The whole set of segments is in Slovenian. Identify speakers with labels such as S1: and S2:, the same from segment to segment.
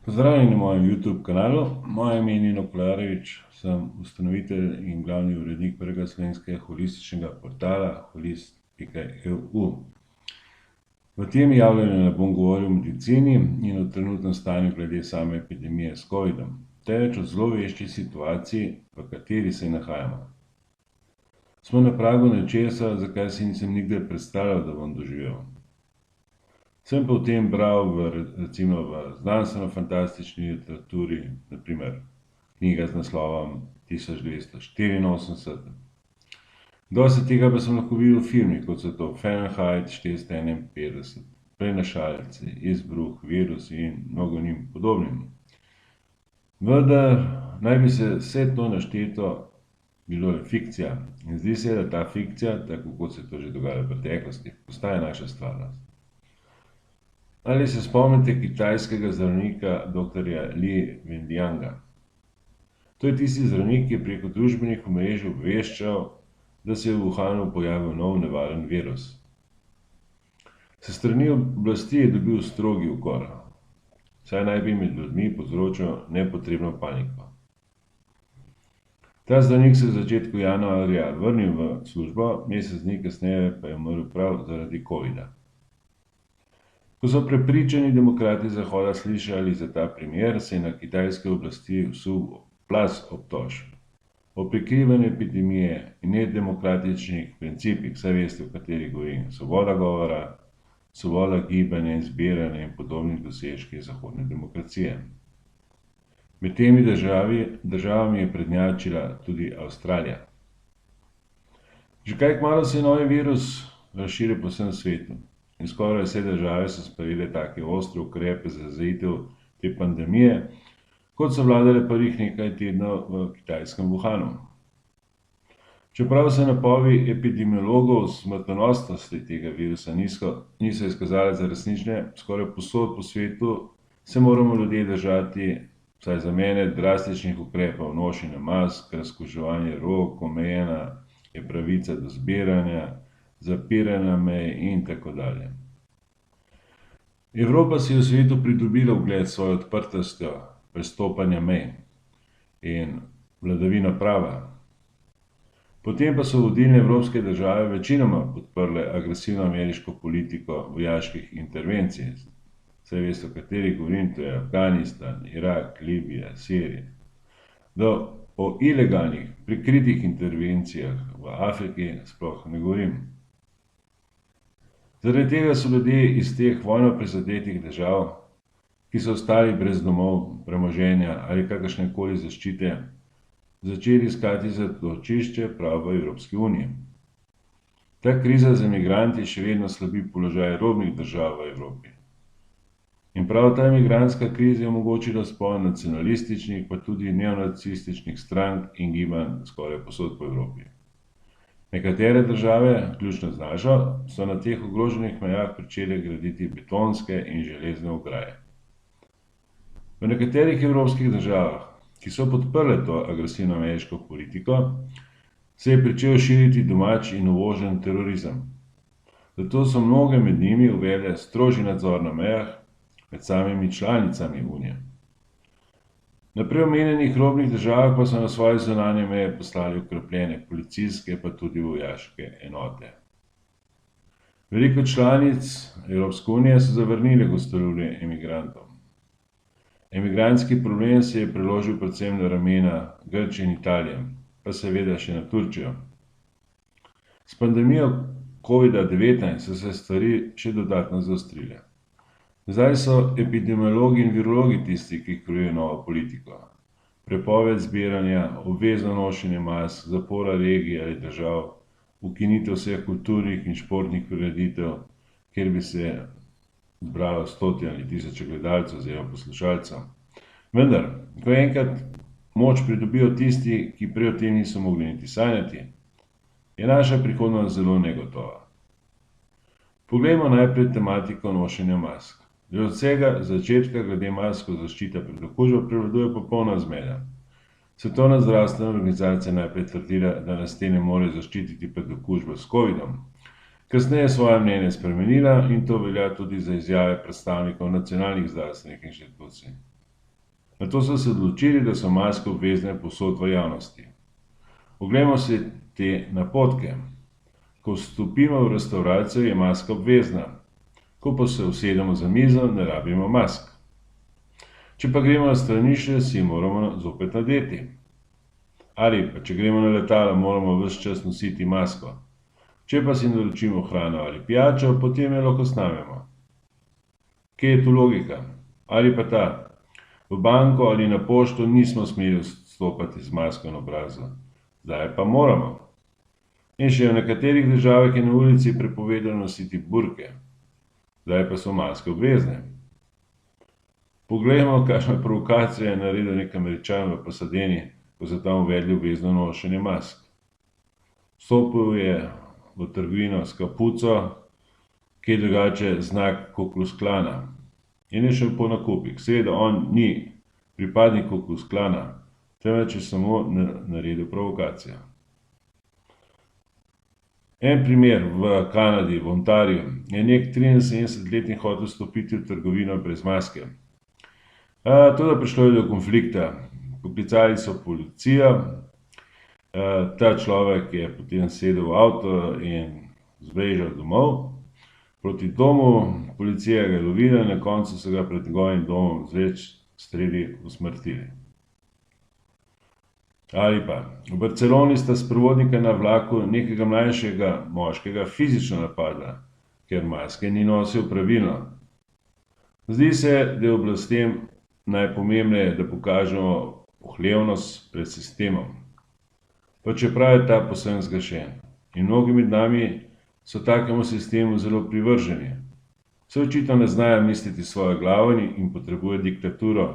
S1: Pozdravljeni na mojem YouTube kanalu. Moje ime je Nino Kolarevič, sem ustanovitelj in glavni urednik prvega slovenskega holističnega portala holist.eu. V tem javljanju ne bom govoril o medicini in o trenutnem stanju glede same epidemije s covidom, temveč o zlovešči situaciji, v kateri se nahajamo. Smo na pragu nečesa, za kar si nisem nikdar predstavljal, da bom doživel. Sem pa o tem bral recimo v znanstveno-fantastični literaturi, na primer knjiga z naslovom 1984. Dosti tega pa sem lahko videl v filmih, kot so to Fahrenheit 451, Prenašalci, Izbruh, Virus in mnogo njim podobnim. Vendar naj bi se vse to našteto bilo le fikcija in zdi se, da ta fikcija, tako kot se to že dogaja v preteklosti, postaja naša stvarnost. Ali se spomnite kitajskega zdravnika dr. Li Wenlianga? To je tisti zdravnik, ki je preko družbenih omrežij obveščal, da se je v Wuhanu pojavil nov nevaren virus. S strani oblasti je dobil strogi ukor, saj naj bi med ljudmi povzročal nepotrebno paniko. Ta zdravnik se je v začetku januarja vrnil v službo, mesec dni kasneje pa je umrl prav zaradi covida. Ko so prepričani demokrati Zahoda slišali za ta primer, se je na kitajske oblasti vsul plaz obtožb o prikrivanju epidemije in nedemokratičnih principih, saj veste, o katerih govorim: svoboda govora, svoboda gibanja in zbiranja in podobnih dosežkih zahodne demokracije. Med temi državami je prednjačila tudi Avstralija. Že kaj kmalu se je novi virus razširil po vsem svetu. In skoraj vse države so sprejele take ostre ukrepe za zajezitev te pandemije, kot so vladale prvih nekaj tednov v kitajskem Wuhanu. Čeprav se napovedi epidemiologov smrtonosnosti tega virusa niso izkazale za resnične, skoraj povsod po svetu se moramo ljudje držati, vsaj za mene, drastičnih ukrepov: nošenja mask, razkuževanje rok, omejena je pravica do zbiranja, zapiranja mej in tako dalje. Evropa si je v svetu pridobila ugled s svojo odprtostjo prestopanja mej in vladavino prava. Potem pa so vodilne evropske države večinoma podprle agresivno ameriško politiko vojaških intervencij. Saj veste, o katerih govorim, to je Afganistan, Irak, Libija, Sirija. O ilegalnih, prikritih intervencijah v Afriki sploh ne govorim. Zaradi tega so ljudje iz teh vojno prizadetih držav, ki so ostali brez domov, premoženja ali kakršnekoli zaščite, začeli iskati zatočišče prav v Evropski uniji. Ta kriza z migranti še vedno slabi položaj robnih držav v Evropi. In prav ta migrantska kriza je omogočila vzpon nacionalističnih, pa tudi neonacističnih strank in gibanj skoraj povsod po Evropi. Nekatere države, vključno z našo, so na teh ogroženih mejah pričele graditi betonske in železne ograje. V nekaterih evropskih državah, ki so podprle to agresivno ameriško politiko, se je pričel širiti domač in uvožen terorizem. Zato so mnoge med njimi uvedle strožji nadzor na mejah med samimi članicami Unije. Na prej omenjenih robnih državah pa so na svoje zunanje meje poslali okrepljene policijske pa tudi vojaške enote. Veliko članic Evropske unije so zavrnile gostoljubje emigrantov. Emigrantski problem se je preložil predvsem na ramena Grčije in Italije, pa seveda še na Turčijo. S pandemijo covida-19 so se stvari še dodatno zaostrile. Zdaj so epidemiologi in virologi tisti, ki krojijo novo politiko. Prepoved zbiranja, obvezno nošenje mask, zapora regij ali držav, ukinitev vseh kulturnih in športnih prireditev, kjer bi se zbralo stotine ali tisoče gledalcev oziroma poslušalcev. Vendar, ko enkrat moč pridobijo tisti, ki prej o tem niso mogli niti sanjati, je naša prihodnost zelo negotova. Poglejmo najprej tematiko nošenja mask. Že od vsega začetka glede mask zaščite pred okužbo prevladuje popolna zmeda. Svetovna zdravstvena organizacija najprej trdila, da nas te ne more zaščititi pred okužbo s covidom. Kasneje je svoje mnenje spremenila in to velja tudi za izjave predstavnikov nacionalnih zdravstvenih inštitucij. Nato so se odločili, da so maske obvezne povsod v javnosti. Oglejmo si te napotke. Ko vstopimo v restavracijo, je maska obvezna. Ko pa se usedemo za mizo, ne rabimo mask. Če pa gremo na stranišče, si moramo zopet nadeti. Ali pa, če gremo na letalo, moramo ves čas nositi masko. Če pa si naročimo hrano ali pijačo, potem jo lahko snamemo. Kje je tu logika? Ali pa ta, v banko ali na pošto nismo smeli vstopati z masko na obrazu, zdaj pa moramo. In še v nekaterih državah je na ulici prepovedano nositi burke, zdaj pa so maske obvezne. Poglejmo, kakšna provokacija je naredil nek Američan v Pasadeni, ko so tam uvedli obvezno nošenje mask. Vstopil je v trgovino s kapuco, ki je drugače znak Ku Klux Klana, in je šel po nakupih. Seveda on ni pripadnik Ku Klux Klana, temveč je samo naredil provokacijo. En primer v Kanadi, v Ontariju, je nek 73-letnik hotel stopiti v trgovino brez maske. Toda prišlo je do konflikta. Poklicali so policijo, ta človek je potem sedel v avto in zbežal domov. Proti domu, policija ga je lovila in na koncu so ga pred njegovim domom z več streli usmrtili. Ali pa, v Barceloni sta sprevodnika na vlaku nekega mlajšega moškega fizično napadla, ker maske ni nosil pravilno. Zdi se, da je oblastem najpomembneje, da pokažemo ohlevnost pred sistemom, pa čeprav je ta povsem zgrešen. In mnogi med nami so takemu sistemu zelo privrženi. Se očitno ne znajo misliti s svojo glavo in potrebujejo diktaturo,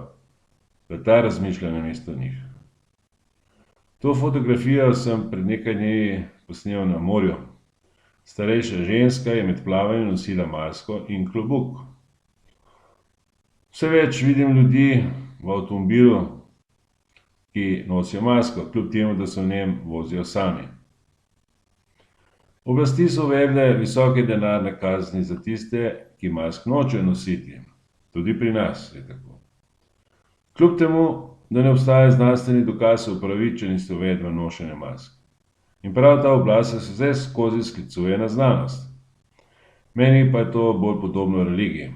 S1: da ta razmišlja namesto njih. To fotografijo sem pred nekaj dnevi posnel na morju. Starejša ženska je med plavanjem nosila masko in klobuk. Vse več vidim ljudi v avtomobilu, ki nosijo masko, kljub temu, da se v njem vozijo sami. Oblasti so uvedle visoke denarne kazni za tiste, ki mask nočejo nositi. Tudi pri nas je tako. Kljub temu, da ne obstaja znanstveni dokaz o upravičenosti uvedbe nošenja mask. In prav ta oblast se vse skozi sklicuje na znanost. Meni pa je to bolj podobno religiji.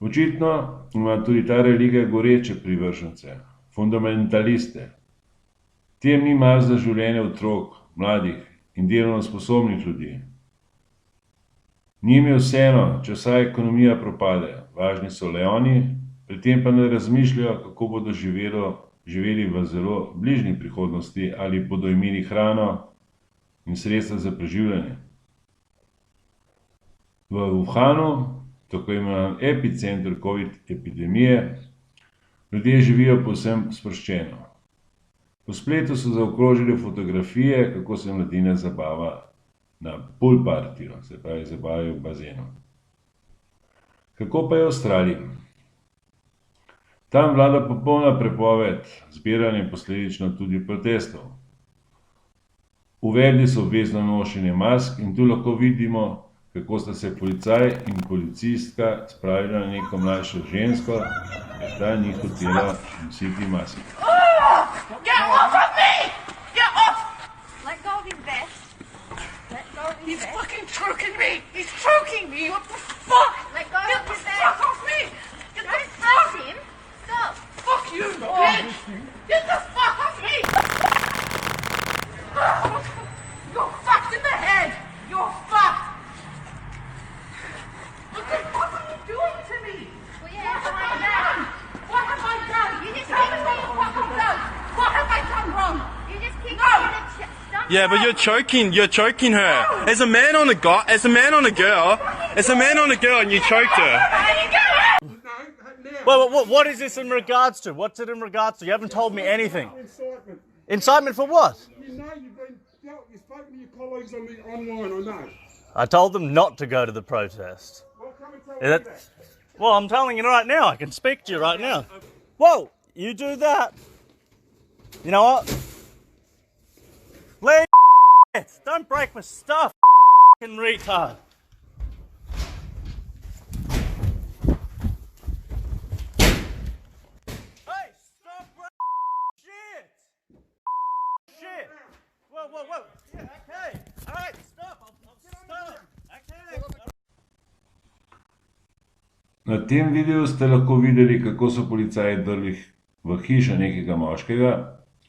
S1: Očitno ima tudi ta religija goreče privržence, fundamentaliste. Tem ni mar za življenje otrok, mladih in delovno sposobnih ljudi. Njim je vseeno, če vsa ekonomija propade, važni so le oni, pri tem pa ne razmišljajo, kako bodo živeli v zelo bližnji prihodnosti ali bodo imeli hrano in sredstva za preživljanje. V Wuhanu, tako imenovan epicenter COVID epidemije, ljudje živijo povsem sproščeno. Po spletu so zaokrožili fotografije, kako se mladina zabava na pool partiju, se pravi zabavajo v bazenu. Kako pa je v Avstraliji? Tam vlada popolna prepoved zbiranja in posledično tudi protestov. Uvedli so obvezno nošenje mask in tu lahko vidimo, kako sta se policaj in policistka spravila na neko mlajšo žensko, ker ta ni hotela nositi maske.
S2: Get off of me! Get off! Let go of his vest. Let go of his vest. He's fucking choking me! He's choking me! What the fuck? Let go of his vest. Get the fuck off me! Get the fuck off him! Stop! Fuck you, bitch! Get the fuck off me! You're fucked in the head! You're fucked! What the fuck are you doing to me?
S3: Well, yeah,
S2: What have I done? What have I done?
S3: You just
S2: Tell me
S3: keep
S2: what the fuck I've done! What have I done wrong?
S3: you just keep
S2: No.
S3: trying to stop.
S4: Yeah, but you're choking her. As a man on a girl, as a man on a girl, and you choked her.
S5: Well, what is this in regards to? What's it in regards to? You haven't told me anything.
S6: Incitement.
S5: Incitement for what?
S6: You know you've spoken to your colleagues on the online, I know.
S5: I told them not to go to the protest.
S6: Well, come and tell
S5: Is
S6: me
S5: that-
S6: that.
S5: Well, I'm telling you right now. I can speak to you right now. Whoa, you do that. You know what? Leave it. Don't break my stuff, f***ing retard.
S1: Na tem videu ste lahko videli, kako so policaji drli v hišo nekega moškega,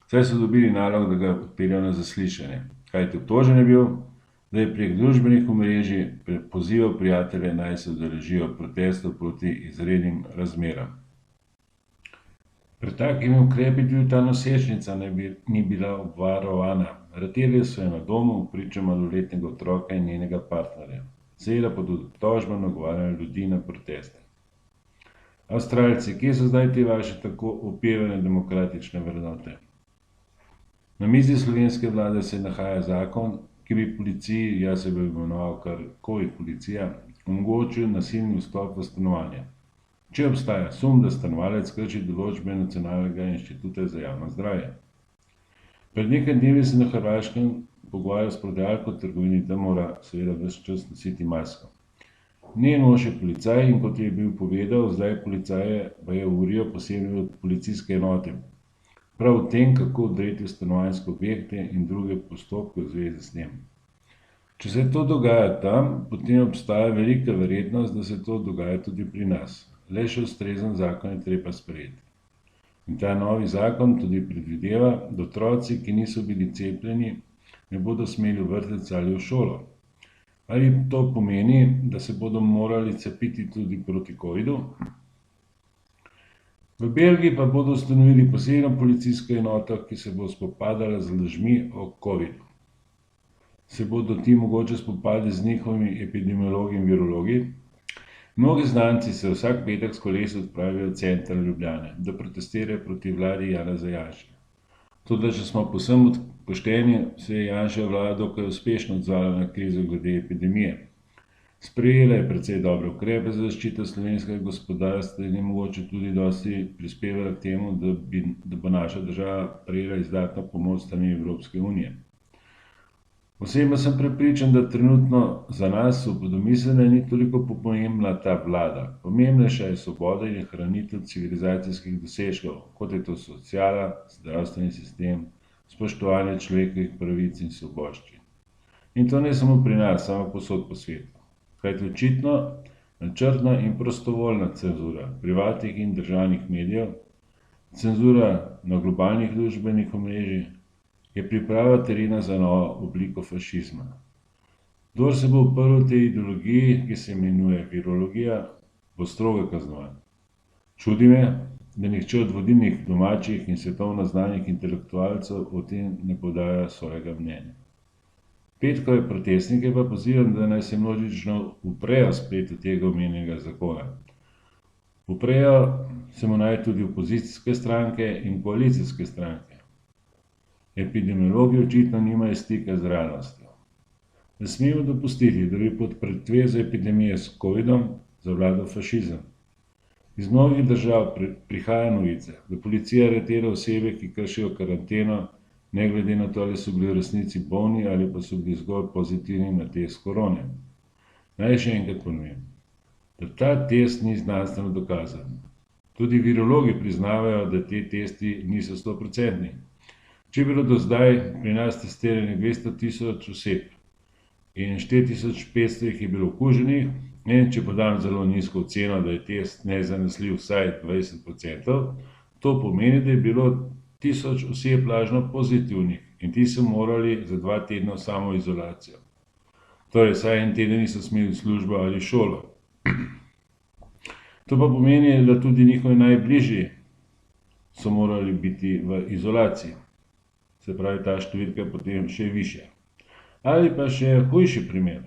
S1: saj so dobili nalog, da ga odpeljejo na zaslišanje. Kajti obtožen je bil, da je prek družbenih omrežij pozival prijatelje, naj se udeležijo protestov proti izrednim razmeram. Pred takimi ukrepi tudi ta nosečnica ni bila obvarovana. Aretirali so jo na domu vpričo mladoletnega otroka in njenega partnerja. Seveda pod obtožbo nagovarjanja ljudi na proteste. Avstralci, kje so zdaj te vaše tako opevane demokratične vrednote? Na mizi slovenske vlade se nahaja zakon, ki bi policiji, jaz se bi imenoval kar covid policija, omogočil nasilni vstop v stanovanje. Če obstaja sum, da stanovalec krši določbe Nacionalnega inštituta za javno zdravje. Pred nekaj dnevi se na Hrvaškem pogovarjal s prodajalko v trgovini, da mora seveda ves čas nositi masko. Njen mož je policaj in kot je bil povedal, zdaj policaje baje urijo posebej od policijske enote. Prav o tem, kako odreti v stanovanjske objekte in druge postopke v zvezi s tem. Če se to dogaja tam, potem obstaja velika verjetnost, da se to dogaja tudi pri nas. Le še ustrezen zakon je treba sprejeti. In ta novi zakon tudi predvideva, da otroci, ki niso bili cepljeni, ne bodo smeli v vrtec ali v šolo. Ali to pomeni, da se bodo morali cepiti tudi proti covidu? V Belgiji pa bodo ustanovili posebno policijsko enoto, ki se bo spopadala z lažmi o covidu. Se bodo ti mogoče spopadli z njihovimi epidemiologi in virologi? Mnogi znanci se vsak petek s kolesi odpravijo v center Ljubljane, da protestirajo proti vladi Janeza Janše. Toda, če smo povsem pošteni, se je Janševa vlada dokaj uspešno odzvala na krizo glede epidemije. Sprejela je precej dobre ukrepe za zaščito slovenskega gospodarstva in je mogoče tudi dosti prispevala k temu, da bo naša država prejela izdatno pomoč s strani Evropske unije. Osebno sem prepričan, da trenutno za nas v podomiselne ni toliko pomembna ta vlada. Pomembnejša je svoboda in ohranitev civilizacijskih dosežkov, kot je to sociala, zdravstveni sistem, spoštovanje človekovih pravic in svoboščin. In to ne samo pri nas, samo povsod po svetu. Kajti očitno načrtna in prostovoljna cenzura privatnih in državnih medijev, cenzura na globalnih družbenih omrežjih, je priprava terena za novo obliko fašizma. Kdor se bo uprl tej ideologiji, ki se imenuje virologija, bo strogo kaznovan. Čudi me, da nihče od vodilnih domačih in svetovno znanih intelektualcev o tem ne podaja svojega mnenja. Petkove protestnike pa pozivam, da naj se množično uprejo spletu tega omenjenega zakona. Uprejo se mu naj tudi opozicijske stranke in koalicijske stranke. Epidemiologi očitno nimajo stika z realnostjo. Ne smemo dopustiti, da bi pod pretvezo epidemije s covidom zavladal fašizem. Iz mnogih držav prihajajo novice, da policija aretira osebe, ki kršijo karanteno, ne glede na to, ali so bili v resnici bolni ali pa so bili zgolj pozitivni na test korone. Naj še enkrat ponovim, da ta test ni znanstveno dokazan. Tudi virologi priznavajo, da ti testi niso 100%. Če je bilo do zdaj pri nas testirane 200.000 oseb in 4.500 jih je bilo okuženih, in če podam zelo nizko oceno, da je test nezanesljiv vsaj 20%, to pomeni, da je bilo 1000 oseb lažno pozitivnih in ti so morali za 2 tedna v samoizolacijo. Torej, vsaj en teden niso smeli v službo ali šolo. To pa pomeni, da tudi njihovi najbližji so morali biti v izolaciji. Se pravi, ta številka potem še višja. Ali pa še hujši primer.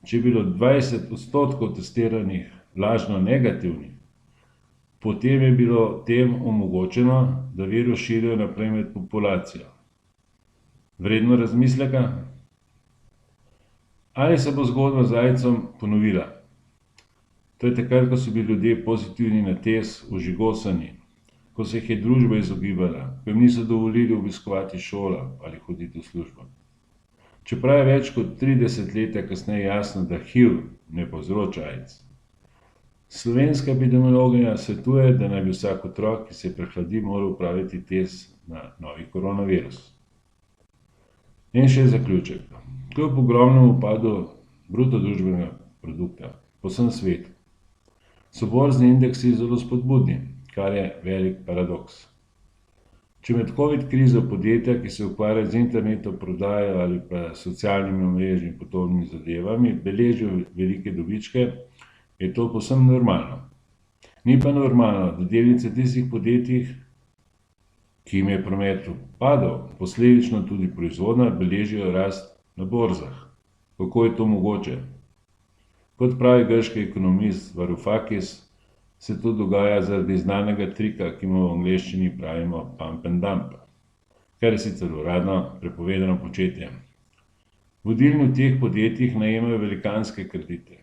S1: Če je bilo 20% testiranih lažno negativnih, potem je bilo tem omogočeno, da virus širijo naprej med populacijo. Vredno razmisleka? Ali se bo zgodba z zajcem ponovila? To je takrat, ko so bili ljudje pozitivni na test, ožigosani, ko se jih je družba izogibala, ko jim niso dovolili obiskovati šolo ali hoditi v službo. Čeprav je več kot 30 let kasneje jasno, da HIV ne povzroča AIDS. Slovenska epidemiologinja svetuje, da naj bi vsak otrok, ki se prehladi, moral opraviti test na novi koronavirus. In še zaključek. Kljub ogromnemu upadu bruto družbenega produkta po vsem svetu, so borzni indeksi zelo spodbudni, kar je velik paradoks. Če med covid krizo podjetja, ki se ukvarjajo z internetom, prodajo ali pa socialnimi omrežji in podobnimi zadevami, beležijo velike dobičke, je to povsem normalno. Ni pa normalno, da delnice tistih podjetij, ki jim je promet upadel, posledično tudi proizvodnja, beležijo rast na borzah. Kako je to mogoče? Kot pravi grški ekonomist Varoufakis, se to dogaja zaradi znanega trika, ki mu v angleščini pravimo pump and dump, kar je sicer uradno prepovedano početje. Vodilni v teh podjetjih najemajo velikanske kredite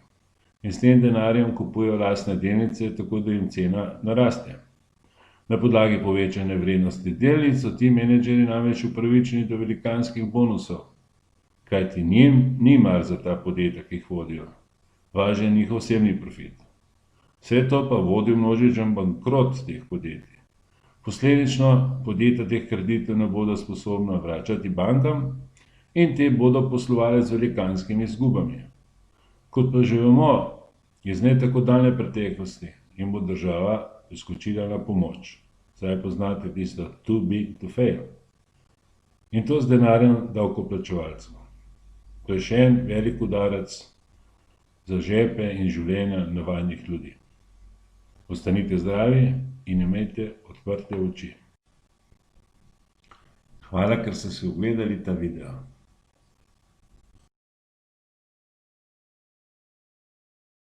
S1: in s tem denarjem kupujejo lastne delnice, tako da jim cena naraste. Na podlagi povečane vrednosti delnic so ti menedžerji namreč upravičeni do velikanskih bonusov, kajti njim ni mar za ta podjetja, ki jih vodijo. Važen je njihov osebni profit. Vse to pa vodi v množičen bankrot teh podjetij. Posledično podjetja teh kreditov ne bodo sposobna vračati bankam in te bodo poslovale z velikanskimi izgubami. Kot pa že vemo, iz ne tako daljne preteklosti jim bo država priskočila na pomoč. Zdaj poznate tisto too big to fail. In to z denarjem davkoplačevalcev. To je še en velik udarec za žepe in življenja navadnih ljudi. Ostanite zdravi in imejte odprte oči. Hvala, ker ste si ogledali ta video.